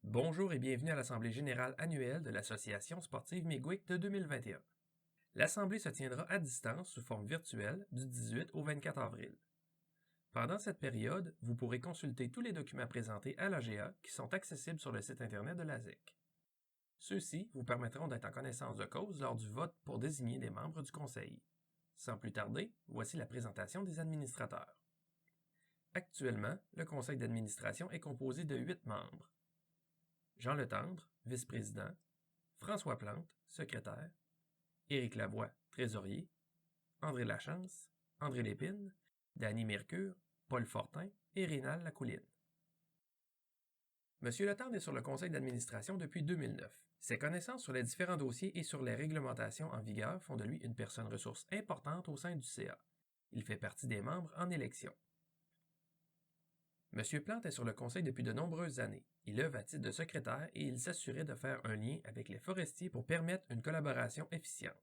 Bonjour et bienvenue à l'Assemblée générale annuelle de l'Association sportive Migwick de 2021. L'Assemblée se tiendra à distance sous forme virtuelle du 18 au 24 avril. Pendant cette période, vous pourrez consulter tous les documents présentés à l'AGA qui sont accessibles sur le site Internet de l'ASEC. Ceux-ci vous permettront d'être en connaissance de cause lors du vote pour désigner des membres du Conseil. Sans plus tarder, voici la présentation des administrateurs. Actuellement, le Conseil d'administration est composé de 8 membres. Jean Letendre, vice-président, François Plante, secrétaire, Éric Lavoie, trésorier, André Lachance, André Lépine, Danny Mercure, Paul Fortin et Rénal Lacouline. M. Letendre est sur le conseil d'administration depuis 2009. Ses connaissances sur les différents dossiers et sur les réglementations en vigueur font de lui une personne ressource importante au sein du CA. Il fait partie des membres en élection. M. Plante est sur le conseil depuis de nombreuses années. Il œuvre à titre de secrétaire et il s'assurait de faire un lien avec les forestiers pour permettre une collaboration efficiente.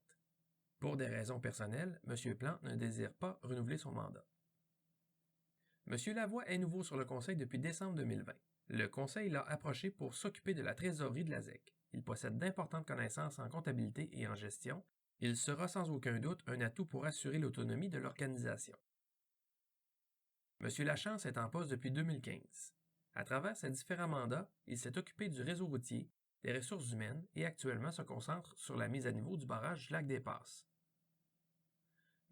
Pour des raisons personnelles, M. Plante ne désire pas renouveler son mandat. M. Lavoie est nouveau sur le conseil depuis décembre 2020. Le conseil l'a approché pour s'occuper de la trésorerie de l'ASEC. Il possède d'importantes connaissances en comptabilité et en gestion. Il sera sans aucun doute un atout pour assurer l'autonomie de l'organisation. M. Lachance est en poste depuis 2015. À travers ses différents mandats, il s'est occupé du réseau routier, des ressources humaines et actuellement se concentre sur la mise à niveau du barrage du lac des Passes.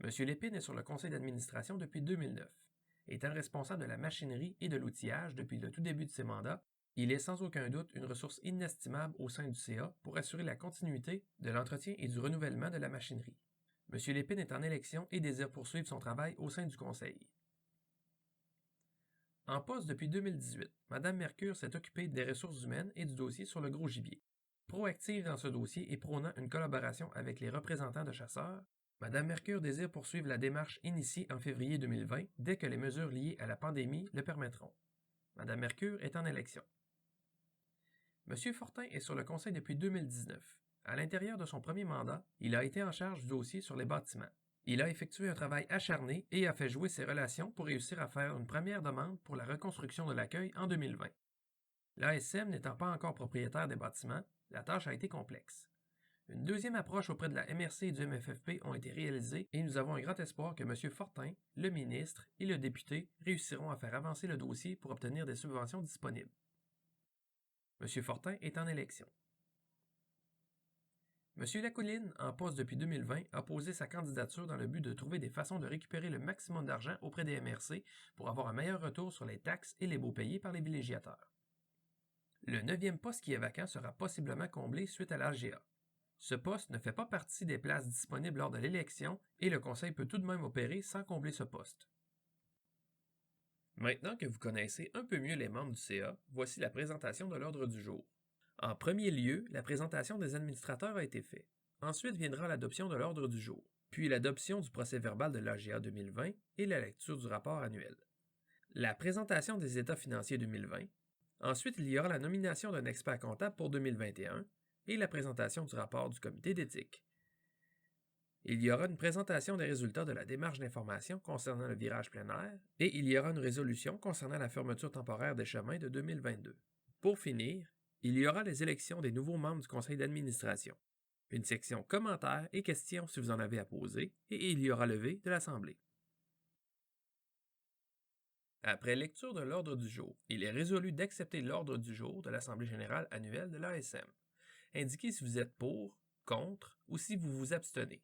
M. Lépine est sur le conseil d'administration depuis 2009. Étant responsable de la machinerie et de l'outillage depuis le tout début de ses mandats, il est sans aucun doute une ressource inestimable au sein du CA pour assurer la continuité de l'entretien et du renouvellement de la machinerie. M. Lépine est en élection et désire poursuivre son travail au sein du conseil. En poste depuis 2018, Mme Mercure s'est occupée des ressources humaines et du dossier sur le gros gibier. Proactive dans ce dossier et prônant une collaboration avec les représentants de chasseurs, Mme Mercure désire poursuivre la démarche initiée en février 2020 dès que les mesures liées à la pandémie le permettront. Mme Mercure est en élection. M. Fortin est sur le conseil depuis 2019. À l'intérieur de son premier mandat, il a été en charge du dossier sur les bâtiments. Il a effectué un travail acharné et a fait jouer ses relations pour réussir à faire une première demande pour la reconstruction de l'accueil en 2020. L'ASM n'étant pas encore propriétaire des bâtiments, la tâche a été complexe. Une deuxième approche auprès de la MRC et du MFFP ont été réalisées et nous avons un grand espoir que M. Fortin, le ministre et le député réussiront à faire avancer le dossier pour obtenir des subventions disponibles. M. Fortin est en élection. M. Lacouline, en poste depuis 2020, a posé sa candidature dans le but de trouver des façons de récupérer le maximum d'argent auprès des MRC pour avoir un meilleur retour sur les taxes et les baux payés par les villégiateurs. Le 9e poste qui est vacant sera possiblement comblé suite à l'AGA. Ce poste ne fait pas partie des places disponibles lors de l'élection et le Conseil peut tout de même opérer sans combler ce poste. Maintenant que vous connaissez un peu mieux les membres du CA, voici la présentation de l'ordre du jour. En premier lieu, la présentation des administrateurs a été faite. Ensuite viendra l'adoption de l'ordre du jour, puis l'adoption du procès-verbal de l'AGA 2020 et la lecture du rapport annuel. La présentation des états financiers 2020. Ensuite, il y aura la nomination d'un expert comptable pour 2021 et la présentation du rapport du comité d'éthique. Il y aura une présentation des résultats de la démarche d'information concernant le virage plein air et il y aura une résolution concernant la fermeture temporaire des chemins de 2022. Pour finir, il y aura les élections des nouveaux membres du conseil d'administration, une section commentaires et questions si vous en avez à poser, et il y aura levée de l'Assemblée. Après lecture de l'ordre du jour, il est résolu d'accepter l'ordre du jour de l'Assemblée générale annuelle de l'ASM. Indiquez si vous êtes pour, contre ou si vous vous abstenez.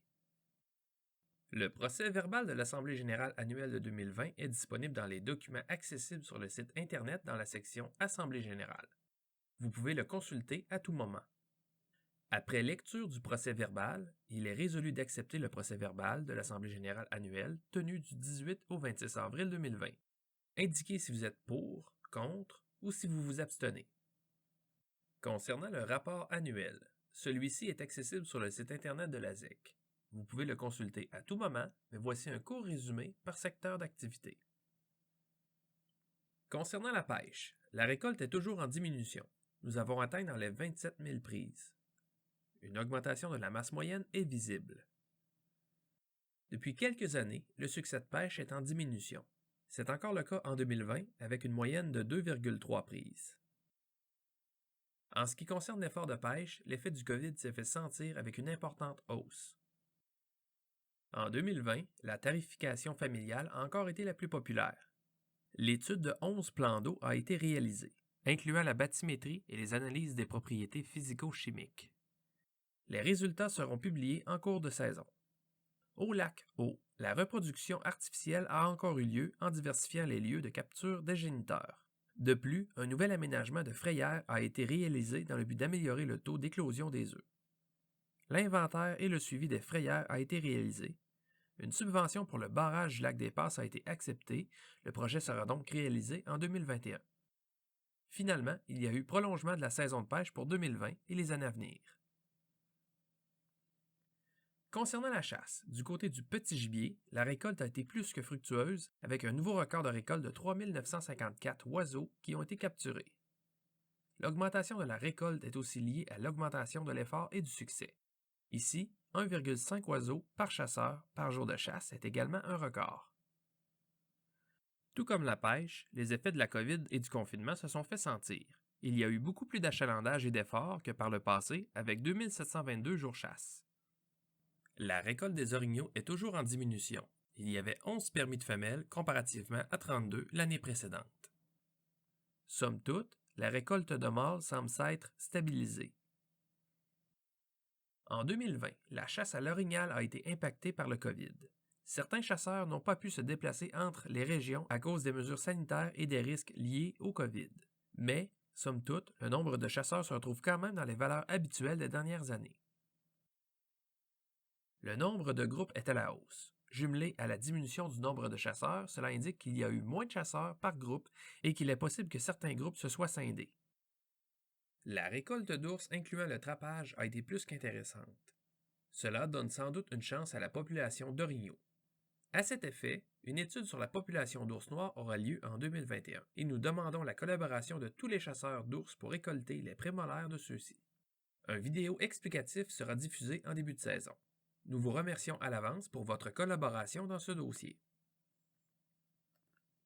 Le procès-verbal de l'Assemblée générale annuelle de 2020 est disponible dans les documents accessibles sur le site Internet dans la section Assemblée générale. Vous pouvez le consulter à tout moment. Après lecture du procès-verbal, il est résolu d'accepter le procès-verbal de l'Assemblée générale annuelle tenue du 18 au 26 avril 2020. Indiquez si vous êtes pour, contre ou si vous vous abstenez. Concernant le rapport annuel, celui-ci est accessible sur le site Internet de l'ASEC. Vous pouvez le consulter à tout moment, mais voici un court résumé par secteur d'activité. Concernant la pêche, la récolte est toujours en diminution. Nous avons atteint dans les 27 000 prises. Une augmentation de la masse moyenne est visible. Depuis quelques années, le succès de pêche est en diminution. C'est encore le cas en 2020 avec une moyenne de 2,3 prises. En ce qui concerne l'effort de pêche, l'effet du COVID s'est fait sentir avec une importante hausse. En 2020, la tarification familiale a encore été la plus populaire. L'étude de 11 plans d'eau a été réalisée, incluant la bathymétrie et les analyses des propriétés physico-chimiques. Les résultats seront publiés en cours de saison. Au lac Eau, la reproduction artificielle a encore eu lieu en diversifiant les lieux de capture des géniteurs. De plus, un nouvel aménagement de frayères a été réalisé dans le but d'améliorer le taux d'éclosion des œufs. L'inventaire et le suivi des frayères a été réalisé. Une subvention pour le barrage du lac des Passes a été acceptée. Le projet sera donc réalisé en 2021. Finalement, il y a eu prolongement de la saison de pêche pour 2020 et les années à venir. Concernant la chasse, du côté du petit gibier, la récolte a été plus que fructueuse, avec un nouveau record de récolte de 3 954 oiseaux qui ont été capturés. L'augmentation de la récolte est aussi liée à l'augmentation de l'effort et du succès. Ici, 1,5 oiseaux par chasseur par jour de chasse est également un record. Tout comme la pêche, les effets de la COVID et du confinement se sont fait sentir. Il y a eu beaucoup plus d'achalandage et d'efforts que par le passé, avec 2722 jours chasse. La récolte des orignaux est toujours en diminution. Il y avait 11 permis de femelles comparativement à 32 l'année précédente. Somme toute, la récolte de mâles semble s'être stabilisée. En 2020, la chasse à l'orignal a été impactée par le COVID. Certains chasseurs n'ont pas pu se déplacer entre les régions à cause des mesures sanitaires et des risques liés au COVID. Mais, somme toute, le nombre de chasseurs se retrouve quand même dans les valeurs habituelles des dernières années. Le nombre de groupes est à la hausse. Jumelé à la diminution du nombre de chasseurs, cela indique qu'il y a eu moins de chasseurs par groupe et qu'il est possible que certains groupes se soient scindés. La récolte d'ours incluant le trapage a été plus qu'intéressante. Cela donne sans doute une chance à la population d'orignaux. À cet effet, une étude sur la population d'ours noirs aura lieu en 2021 et nous demandons la collaboration de tous les chasseurs d'ours pour récolter les prémolaires de ceux-ci. Un vidéo explicatif sera diffusé en début de saison. Nous vous remercions à l'avance pour votre collaboration dans ce dossier.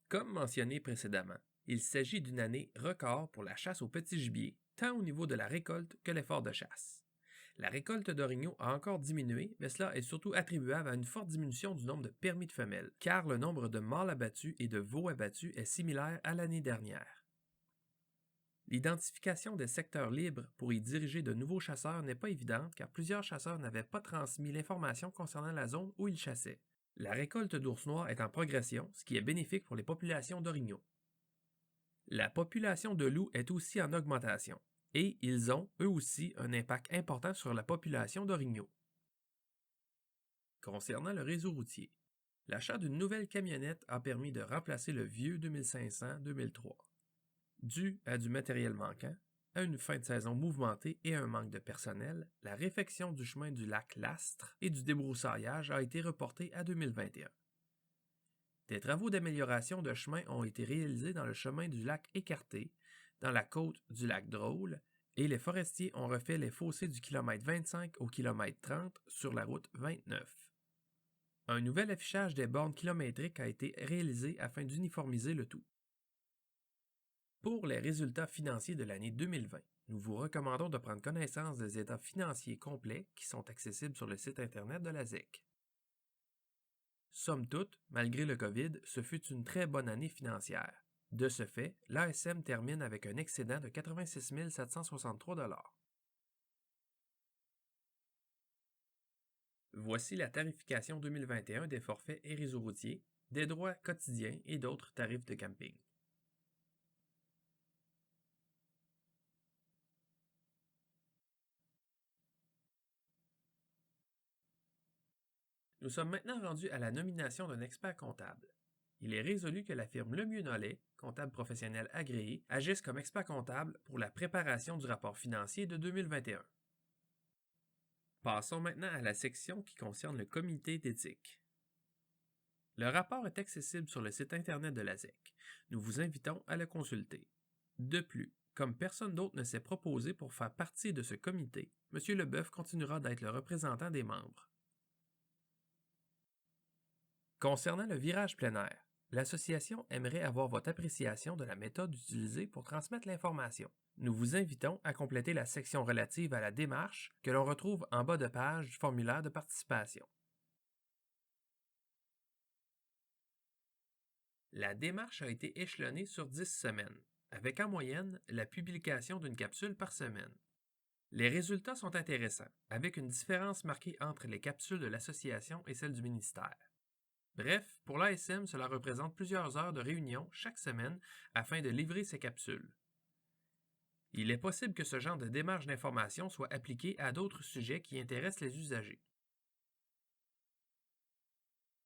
Comme mentionné précédemment, il s'agit d'une année record pour la chasse au petit gibier, tant au niveau de la récolte que l'effort de chasse. La récolte d'orignaux a encore diminué, mais cela est surtout attribuable à une forte diminution du nombre de permis de femelles, car le nombre de mâles abattus et de veaux abattus est similaire à l'année dernière. L'identification des secteurs libres pour y diriger de nouveaux chasseurs n'est pas évidente car plusieurs chasseurs n'avaient pas transmis l'information concernant la zone où ils chassaient. La récolte d'ours noirs est en progression, ce qui est bénéfique pour les populations d'orignaux. La population de loups est aussi en augmentation, et ils ont, eux aussi, un impact important sur la population d'orignaux. Concernant le réseau routier, l'achat d'une nouvelle camionnette a permis de remplacer le vieux 2500-2003. Dû à du matériel manquant, à une fin de saison mouvementée et à un manque de personnel, la réfection du chemin du lac Lastre et du débroussaillage a été reportée à 2021. Des travaux d'amélioration de chemin ont été réalisés dans le chemin du lac Écarté, dans la côte du lac Drôle, et les forestiers ont refait les fossés du kilomètre 25 au kilomètre 30 sur la route 29. Un nouvel affichage des bornes kilométriques a été réalisé afin d'uniformiser le tout. Pour les résultats financiers de l'année 2020, nous vous recommandons de prendre connaissance des états financiers complets qui sont accessibles sur le site Internet de la ZEC. Somme toute, malgré le COVID, ce fut une très bonne année financière. De ce fait, l'ASM termine avec un excédent de 86 763 $. Voici la tarification 2021 des forfaits et réseaux routiers, des droits quotidiens et d'autres tarifs de camping. Nous sommes maintenant rendus à la nomination d'un expert comptable. Il est résolu que la firme Lemieux-Nollet, comptable professionnel agréé, agisse comme expert comptable pour la préparation du rapport financier de 2021. Passons maintenant à la section qui concerne le comité d'éthique. Le rapport est accessible sur le site Internet de la ZEC. Nous vous invitons à le consulter. De plus, comme personne d'autre ne s'est proposé pour faire partie de ce comité, M. Leboeuf continuera d'être le représentant des membres. Concernant le virage plein air, L'association aimerait avoir votre appréciation de la méthode utilisée pour transmettre l'information. Nous vous invitons à compléter la section relative à la démarche que l'on retrouve en bas de page du formulaire de participation. La démarche a été échelonnée sur 10 semaines, avec en moyenne la publication d'une capsule par semaine. Les résultats sont intéressants, avec une différence marquée entre les capsules de l'association et celles du ministère. Bref, pour l'ASM, cela représente plusieurs heures de réunion chaque semaine afin de livrer ces capsules. Il est possible que ce genre de démarche d'information soit appliqué à d'autres sujets qui intéressent les usagers.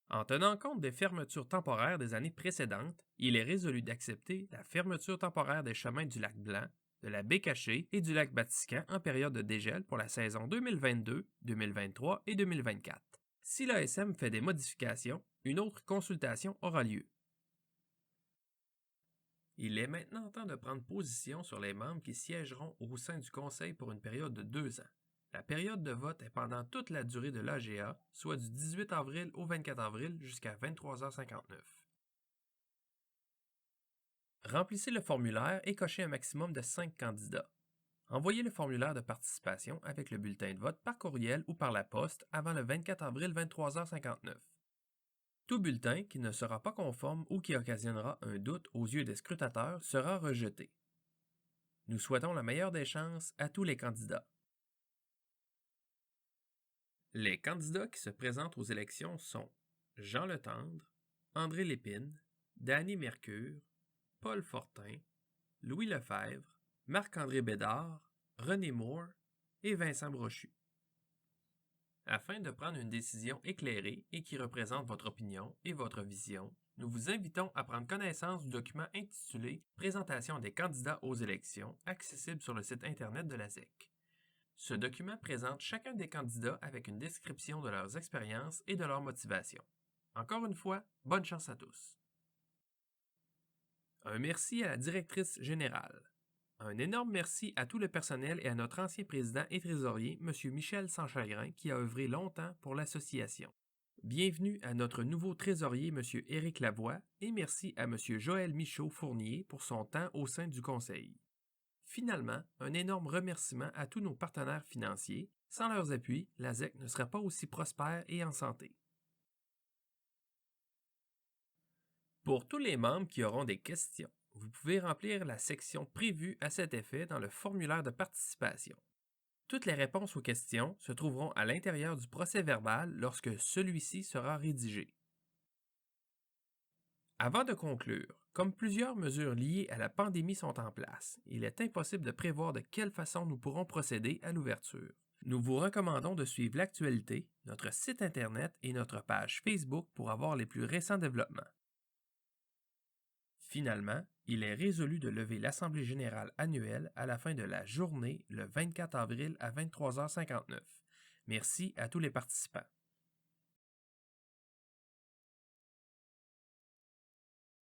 En tenant compte des fermetures temporaires des années précédentes, il est résolu d'accepter la fermeture temporaire des chemins du lac Blanc, de la baie Cachée et du lac Batiscan en période de dégel pour la saison 2022, 2023 et 2024. Si l'ASM fait des modifications, une autre consultation aura lieu. Il est maintenant temps de prendre position sur les membres qui siégeront au sein du Conseil pour une période de 2 ans. La période de vote est pendant toute la durée de l'AGA, soit du 18 avril au 24 avril jusqu'à 23h59. Remplissez le formulaire et cochez un maximum de 5 candidats. Envoyez le formulaire de participation avec le bulletin de vote par courriel ou par la poste avant le 24 avril 23h59. Tout bulletin qui ne sera pas conforme ou qui occasionnera un doute aux yeux des scrutateurs sera rejeté. Nous souhaitons la meilleure des chances à tous les candidats. Les candidats qui se présentent aux élections sont Jean Letendre, André Lépine, Danny Mercure, Paul Fortin, Louis Lefebvre, Marc-André Bédard, René Moore et Vincent Brochu. Afin de prendre une décision éclairée et qui représente votre opinion et votre vision, nous vous invitons à prendre connaissance du document intitulé « Présentation des candidats aux élections » accessible sur le site Internet de la ZEC. Ce document présente chacun des candidats avec une description de leurs expériences et de leurs motivations. Encore une fois, bonne chance à tous. Un merci à la directrice générale. Un énorme merci à tout le personnel et à notre ancien président et trésorier, M. Michel Sanchagrin, qui a œuvré longtemps pour l'association. Bienvenue à notre nouveau trésorier, M. Éric Lavoie, et merci à M. Joël Michaud-Fournier pour son temps au sein du conseil. Finalement, un énorme remerciement à tous nos partenaires financiers. Sans leurs appuis, la ZEC ne serait pas aussi prospère et en santé. Pour tous les membres qui auront des questions, vous pouvez remplir la section prévue à cet effet dans le formulaire de participation. Toutes les réponses aux questions se trouveront à l'intérieur du procès-verbal lorsque celui-ci sera rédigé. Avant de conclure, comme plusieurs mesures liées à la pandémie sont en place, il est impossible de prévoir de quelle façon nous pourrons procéder à l'ouverture. Nous vous recommandons de suivre l'actualité, notre site Internet et notre page Facebook pour avoir les plus récents développements. Finalement, il est résolu de lever l'Assemblée générale annuelle à la fin de la journée le 24 avril à 23h59. Merci à tous les participants.